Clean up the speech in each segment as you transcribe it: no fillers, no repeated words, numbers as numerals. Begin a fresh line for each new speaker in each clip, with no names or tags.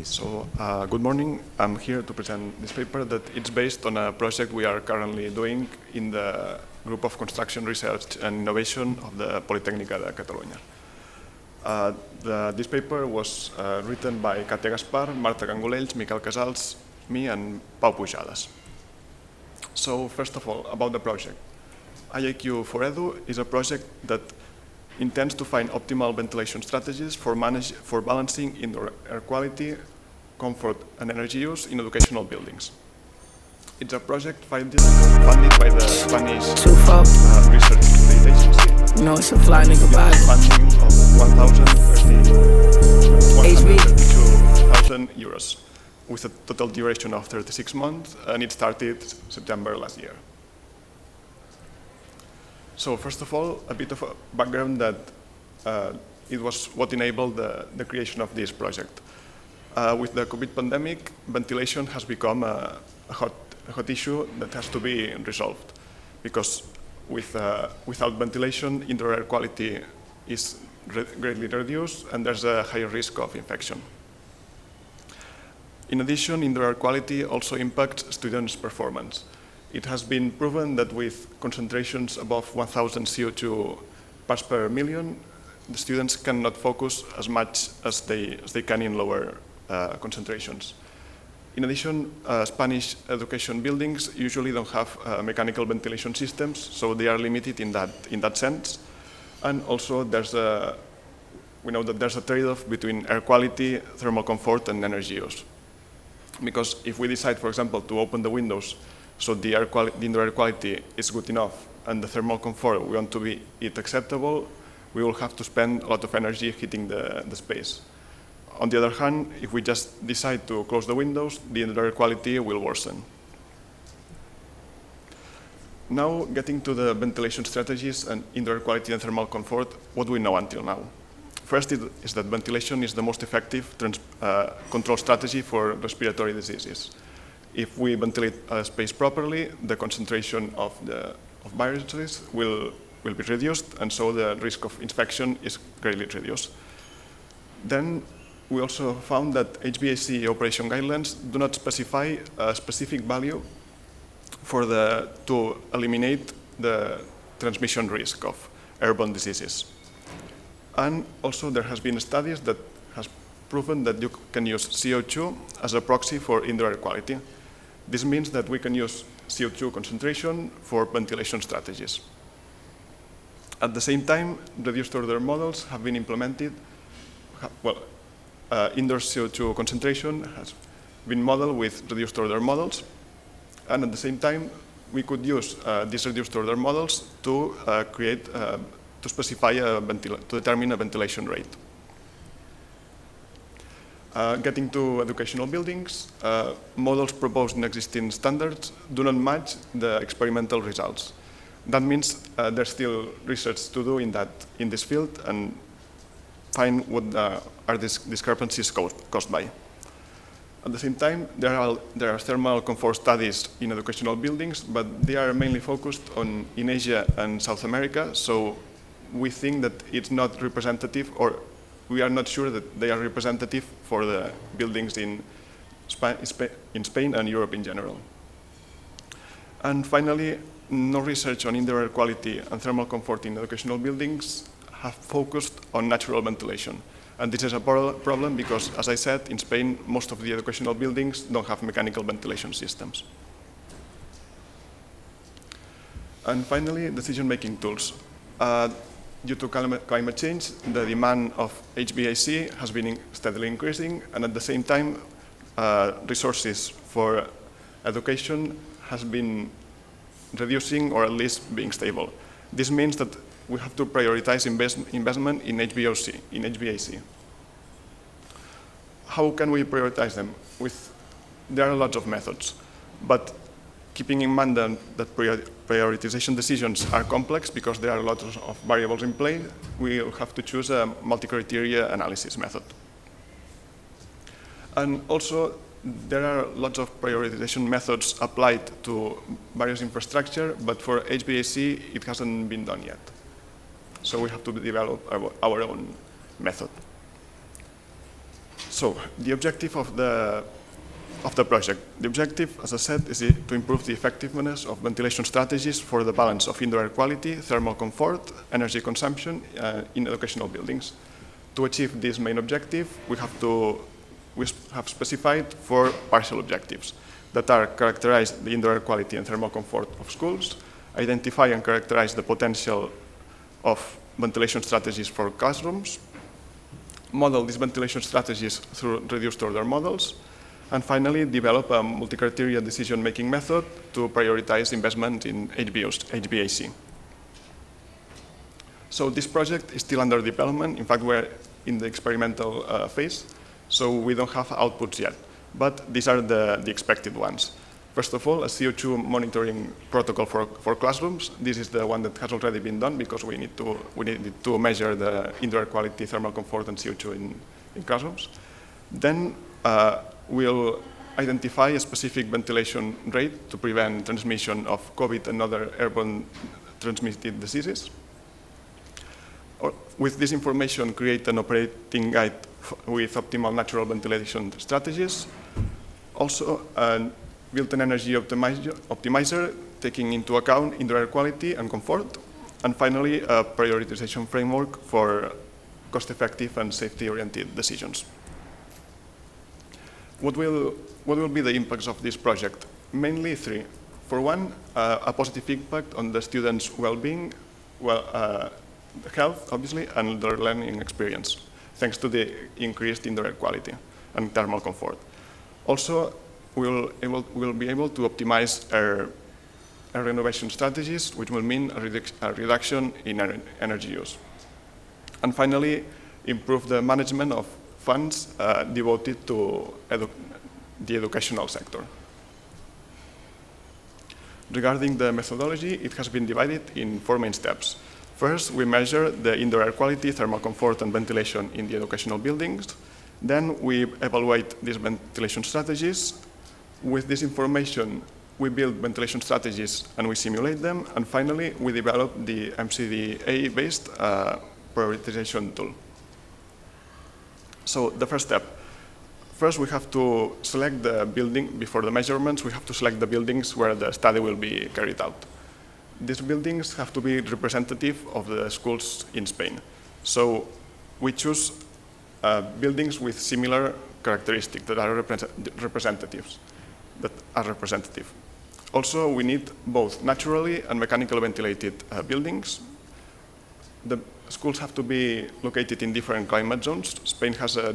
So, good morning. I'm here to present this paper that it's based on a project we are currently doing in the Group of Construction Research and Innovation of the Politècnica de Catalunya. This paper was written by Katia Gaspar, Marta Gangolells, Miquel, Casals, me, and Pablo Pujadas. So, first of all, about the project. IAQ for Edu is a project that intends to find optimal ventilation strategies for balancing indoor air quality, comfort, and energy use in educational buildings. It's a project funded by the Spanish Research State Agency.
You know, it's a fly nigga body.
Funding of 132,000 euros with a total duration of 36 months, and it started September last year. So first of all, a bit of a background that it was what enabled the creation of this project. With the COVID pandemic, ventilation has become a hot issue that has to be resolved, because without ventilation, indoor air quality is greatly reduced and there's a higher risk of infection. In addition, indoor air quality also impacts students' performance. It has been proven that with concentrations above 1,000 CO2 parts per million, the students cannot focus as much as they can in lower concentrations. In addition, Spanish education buildings usually don't have mechanical ventilation systems, so they are limited in that sense. And also, we know that there's a trade-off between air quality, thermal comfort, and energy use. Because if we decide, for example, to open the windows so the indoor air quality is good enough and the thermal comfort we want to be acceptable, we will have to spend a lot of energy heating the space. On the other hand, if we just decide to close the windows, the indoor air quality will worsen. Now, getting to the ventilation strategies and indoor air quality and thermal comfort, what do we know until now? First is that ventilation is the most effective control strategy for respiratory diseases. If we ventilate a space properly, the concentration of viruses will be reduced, and so the risk of infection is greatly reduced. Then we also found that HVAC operation guidelines do not specify a specific value to eliminate the transmission risk of airborne diseases. And also there has been studies that has proven that you can use CO2 as a proxy for indoor air quality. This means that we can use CO2 concentration for ventilation strategies. At the same time, reduced order models have been implemented. Indoor CO2 concentration has been modeled with reduced order models. And at the same time, we could use these reduced order models to determine a ventilation rate. Getting to educational buildings, models proposed in existing standards do not match the experimental results. That means there's still research to do in this field and find what are these discrepancies caused by. At the same time, there are thermal comfort studies in educational buildings, but they are mainly focused in Asia and South America, so we think that it's not representative, or we are not sure that they are representative for the buildings in Spain and Europe in general. And finally, no research on indoor air quality and thermal comfort in educational buildings have focused on natural ventilation. And this is a problem because, as I said, in Spain, most of the educational buildings don't have mechanical ventilation systems. And finally, decision-making tools. Due to climate change, the demand of HVAC has been steadily increasing, and at the same time, resources for education has been reducing or at least being stable. This means that we have to prioritize investment in HVAC. How can we prioritize them? There are lots of methods, but keeping in mind that prioritization decisions are complex because there are lots of variables in play, we will have to choose a multi-criteria analysis method. And also, there are lots of prioritization methods applied to various infrastructure, but for HVAC, it hasn't been done yet. So we have to develop our own method. So So the objective of the project. The objective, as I said, is to improve the effectiveness of ventilation strategies for the balance of indoor air quality, thermal comfort, energy consumption in educational buildings. To achieve this main objective, we have specified 4 partial objectives that are characterize the indoor air quality and thermal comfort of schools, identify and characterize the potential of ventilation strategies for classrooms, model these ventilation strategies through reduced order models, and finally develop a multi-criteria decision-making method to prioritize investment in HVAC. So this project is still under development. In fact, we're in the experimental phase, so we don't have outputs yet, but these are the expected ones. First of all, a CO2 monitoring protocol for classrooms. This is the one that has already been done because we needed to measure the indoor air quality, thermal comfort, and CO2 in classrooms. Then we'll identify a specific ventilation rate to prevent transmission of COVID and other airborne transmitted diseases. With this information, create an operating guide with optimal natural ventilation strategies. Also, build an energy optimizer taking into account indoor air quality and comfort. And finally, a prioritization framework for cost-effective and safety-oriented decisions. What will be the impacts of this project? Mainly 3. For one, a positive impact on the students' well-being, health, obviously, and their learning experience, thanks to the increased indoor air quality and thermal comfort. Also, we'll be able to optimize our renovation strategies, which will mean a reduction in energy use. And finally, improve the management of funds devoted to the educational sector. Regarding the methodology, it has been divided in 4 main steps. First, we measure the indoor air quality, thermal comfort, and ventilation in the educational buildings. Then we evaluate these ventilation strategies. With this information, we build ventilation strategies and we simulate them. And finally, we develop the MCDA-based prioritization tool. So the first step. First, we have to select the building. Before the measurements, we have to select the buildings where the study will be carried out. These buildings have to be representative of the schools in Spain. So we choose buildings with similar characteristics that are representative. Also, we need both naturally and mechanically ventilated buildings. The schools have to be located in different climate zones. Spain has a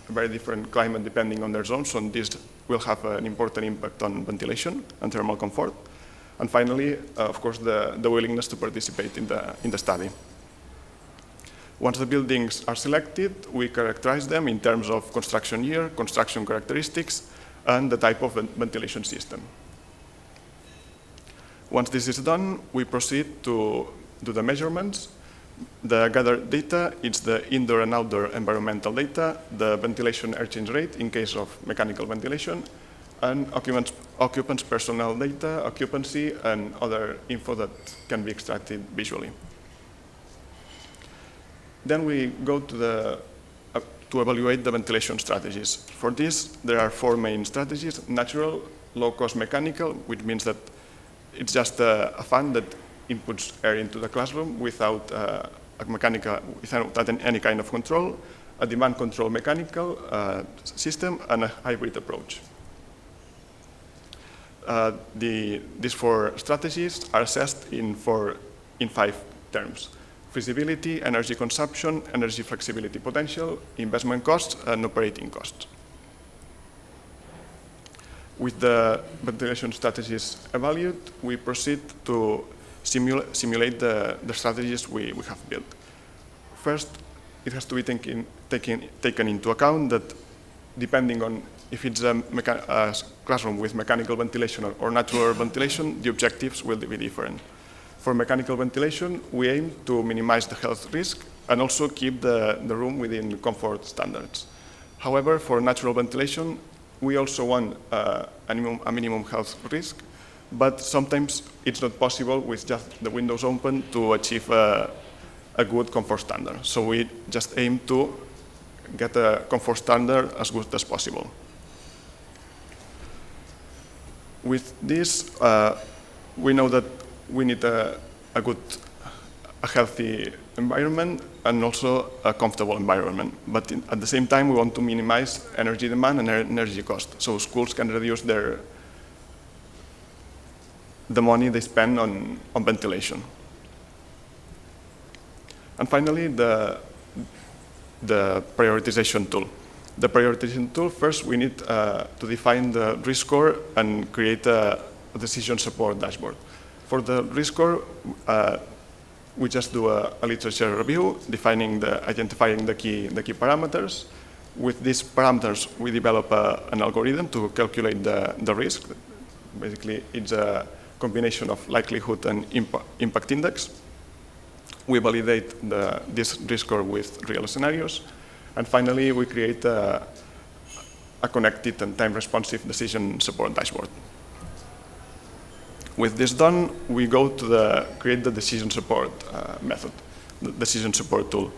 very different climate depending on their zones, so this will have an important impact on ventilation and thermal comfort. And finally, of course, the willingness to participate in the study. Once the buildings are selected, we characterize them in terms of construction year, construction characteristics, and the type of ventilation system. Once this is done, we proceed to do the measurements. The gathered data is the indoor and outdoor environmental data, the ventilation air change rate in case of mechanical ventilation, and occupants' personnel data, occupancy, and other info that can be extracted visually. Then we go to evaluate the ventilation strategies. For this, there are 4 main strategies: natural, low-cost mechanical, which means that it's just a fan that inputs air into the classroom without without any kind of control, a demand control mechanical system, and a hybrid approach. These 4 strategies are assessed in 5 terms: feasibility, energy consumption, energy flexibility potential, investment costs, and operating costs. With the ventilation strategies evaluated, we proceed to simulate the strategies we have built. First, it has to be taken into account that depending on if it's a classroom with mechanical ventilation or natural ventilation, the objectives will be different. For mechanical ventilation, we aim to minimize the health risk and also keep the room within comfort standards. However, for natural ventilation, we also want a minimum health risk, but sometimes it's not possible with just the windows open to achieve a good comfort standard. So we just aim to get a comfort standard as good as possible. With this, we know that we need a healthy environment and also a comfortable environment. But at the same time, we want to minimize energy demand and energy cost, so schools can reduce the money they spend on ventilation. And finally, the prioritization tool. The prioritization tool, first we need to define the risk score and create a decision support dashboard. For the risk score, we just do a literature review, identifying the key parameters. With these parameters, we develop an algorithm to calculate the risk. Basically, it's a combination of likelihood and impact index. We validate this risk score with real scenarios. And finally, we create a connected and time-responsive decision support dashboard. With this done, we go to create the decision support method, the decision support tool.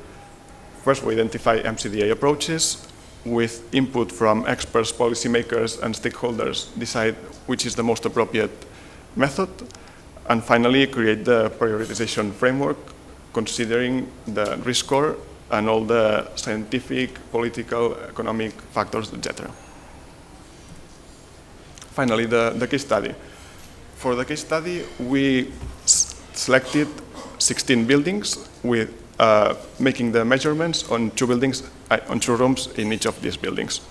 First, we identify MCDA approaches. With input from experts, policymakers, and stakeholders, decide which is the most appropriate method. And finally, create the prioritization framework, considering the risk score and all the scientific, political, economic factors, etc. Finally, the case study. For the case study, we selected 16 buildings with making the measurements on 2 buildings, on 2 rooms in each of these buildings.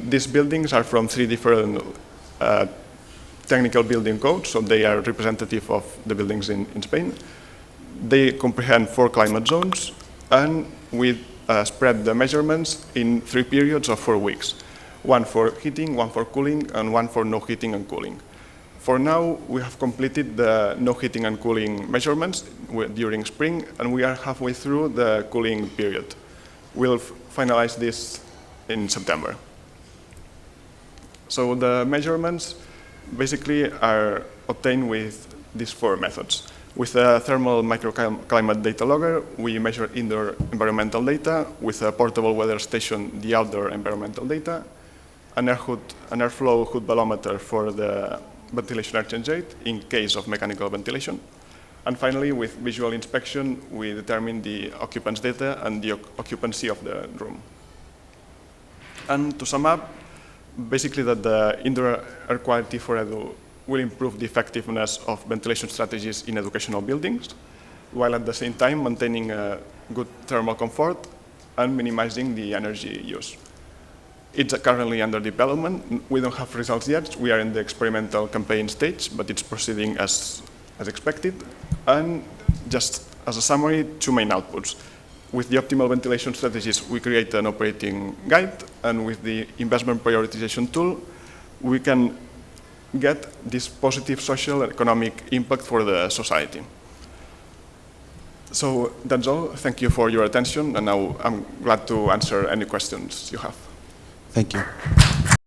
These buildings are from 3 different technical building codes, so they are representative of the buildings in Spain. They comprehend 4 climate zones, and we spread the measurements in 3 periods of 4 weeks. 1 for heating, 1 for cooling, and 1 for no heating and cooling. For now, we have completed the no heating and cooling measurements during spring, and we are halfway through the cooling period. We'll finalize this in September. So the measurements basically are obtained with these 4 methods. With a thermal microclimate data logger, we measure indoor environmental data. With a portable weather station, the outdoor environmental data. An airflow hood barometer for the ventilation exchange rate in case of mechanical ventilation. And finally, with visual inspection, we determine the occupants data and the occupancy of the room. And to sum up, basically that the indoor air quality for Edu will improve the effectiveness of ventilation strategies in educational buildings, while at the same time maintaining a good thermal comfort and minimizing the energy use. It's currently under development. We don't have results yet. We are in the experimental campaign stage, but it's proceeding as expected. And just as a summary, 2 main outputs. With the optimal ventilation strategies, we create an operating guide, and with the investment prioritization tool, we can get this positive social and economic impact for the society. So that's all. Thank you for your attention, and now I'm glad to answer any questions you have.
Thank you.